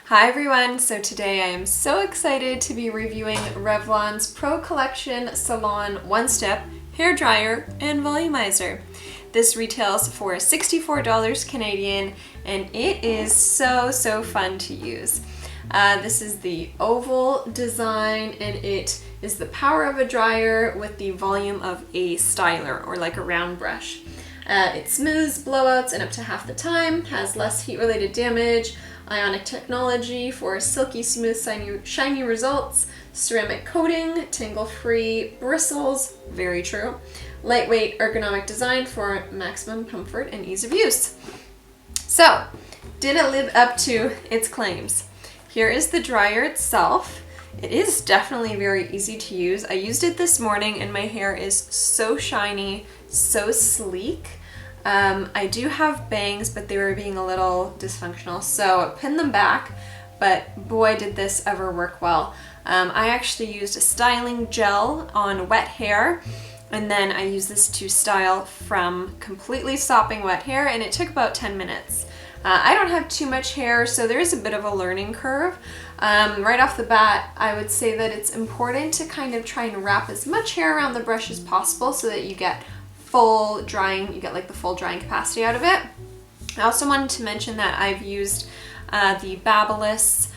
Hi everyone, so today I am so excited to be reviewing Revlon's Pro Collection Salon One Step Hair Dryer and Volumizer. This retails for $64 Canadian and it is so fun to use. This is the oval design and it is the power of a dryer with the volume of a styler or like a round brush. It smooths blowouts in up to half the time, has less heat-related damage, ionic technology for silky smooth shiny results, ceramic coating, tingle-free bristles, very true, lightweight ergonomic design for maximum comfort and ease of use. So, did it live up to its claims? Here is the dryer itself. It is definitely very easy to use. I used it this morning and my hair is so shiny, so sleek. I do have bangs, but they were being a little dysfunctional, so I pinned them back, but boy did this ever work well. I actually used a styling gel on wet hair, and then I used this to style from completely stopping wet hair, and it took about 10 minutes. I don't have too much hair, so there is a bit of a learning curve. Right off the bat, I would say that it's important to kind of try and wrap as much hair around the brush as possible so that you get full drying, you get like the full drying capacity out of it. I also wanted to mention that I've used the Babyliss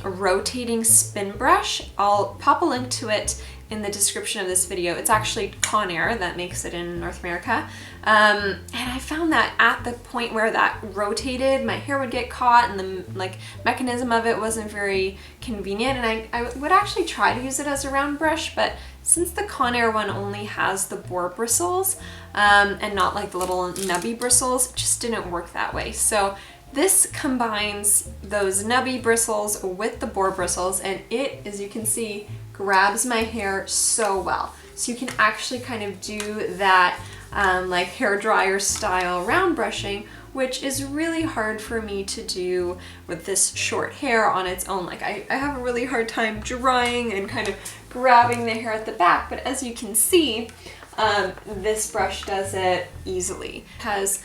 rotating spin brush. I'll pop a link to it in the description of this video. It's actually Conair that makes it in North America. And I found that at the point where that rotated, my hair would get caught and the mechanism of it wasn't very convenient, and I would actually try to use it as a round brush, but since the Conair one only has the boar bristles and not like the little nubby bristles, it just didn't work that way. So this combines those nubby bristles with the boar bristles, and it, as you can see, grabs my hair so well. So you can actually kind of do that like hair dryer style round brushing, which is really hard for me to do with this short hair on its own. Like I have a really hard time drying and kind of grabbing the hair at the back, but as you can see, this brush does it easily. It has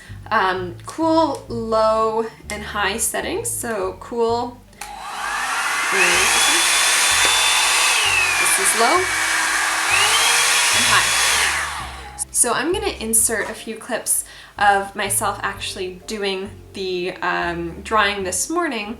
cool, low, and high settings. So cool, this is low, and high. So I'm gonna insert a few clips of myself actually doing the drying this morning.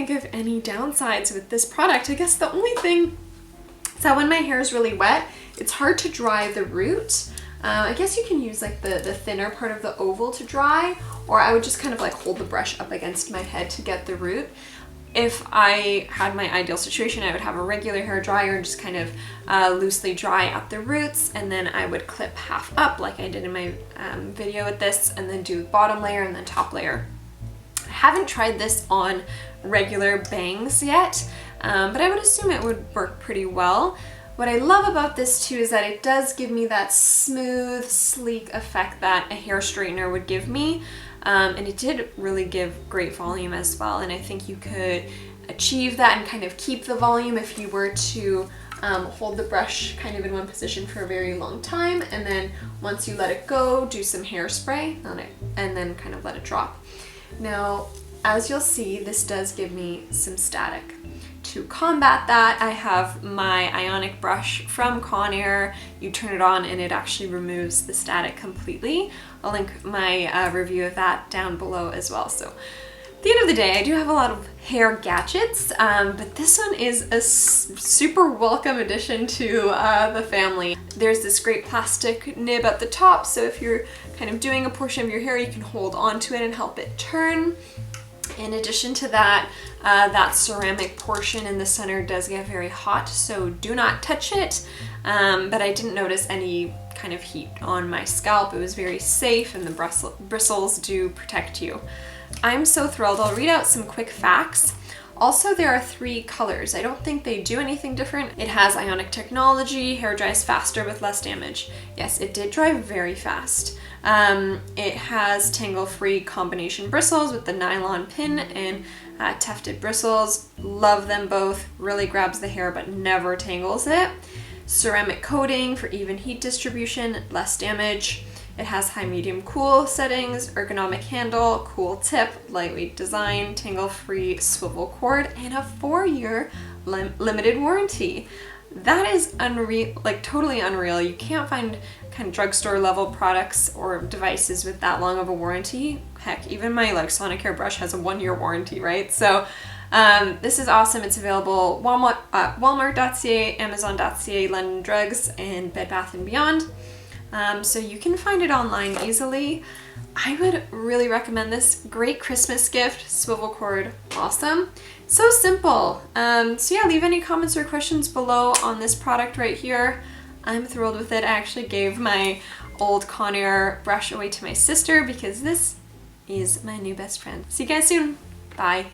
Of any downsides with this product. I guess the only thing is that when my hair is really wet, it's hard to dry the root. I guess you can use like the thinner part of the oval to dry, or I would just kind of like hold the brush up against my head to get the root. If I had my ideal situation, I would have a regular hair dryer and just kind of loosely dry at the roots, and then I would clip half up like I did in my video with this, and then do bottom layer and then top layer. I haven't tried this on regular bangs yet, but I would assume it would work pretty well. What I love about this too is that it does give me that smooth, sleek effect that a hair straightener would give me. And it did really give great volume as well. And I think you could achieve that and kind of keep the volume if you were to hold the brush kind of in one position for a very long time. And then once you let it go, do some hairspray on it and then kind of let it drop. Now, as you'll see, this does give me some static. To combat that, I have my ionic brush from Conair. You turn it on and it actually removes the static completely. I'll link my review of that down below as well. So at the end of the day, I do have a lot of hair gadgets, but this one is a super welcome addition to the family. There's this great plastic nib at the top, so if you're kind of doing a portion of your hair, you can hold onto it and help it turn. In addition to that, that ceramic portion in the center does get very hot, so do not touch it. But I didn't notice any kind of heat on my scalp. It was very safe, and the bristles do protect you. I'm so thrilled. I'll read out some quick facts. Also, there are 3 colors. I don't think they do anything different. It has ionic technology, hair dries faster with less damage. Yes, it did dry very fast. It has tangle-free combination bristles with the nylon pin and tufted bristles. Love them both. Really grabs the hair but never tangles it. Ceramic coating for even heat distribution, less damage. It has high, medium, cool settings, ergonomic handle, cool tip, lightweight design, tangle-free swivel cord, and a 4-year limited warranty. That is unreal, like totally unreal. You can't find kind of drugstore level products or devices with that long of a warranty. Heck, even my like Sonicare brush has a 1-year warranty, right? So this is awesome. It's available Walmart.ca, Amazon.ca, London Drugs, and Bed Bath & Beyond. So you can find it online easily. I would really recommend this. Great Christmas gift, swivel cord, awesome. So simple. So yeah, leave any comments or questions below on this product right here. I'm thrilled with it. I actually gave my old Conair brush away to my sister because this is my new best friend. See you guys soon. Bye.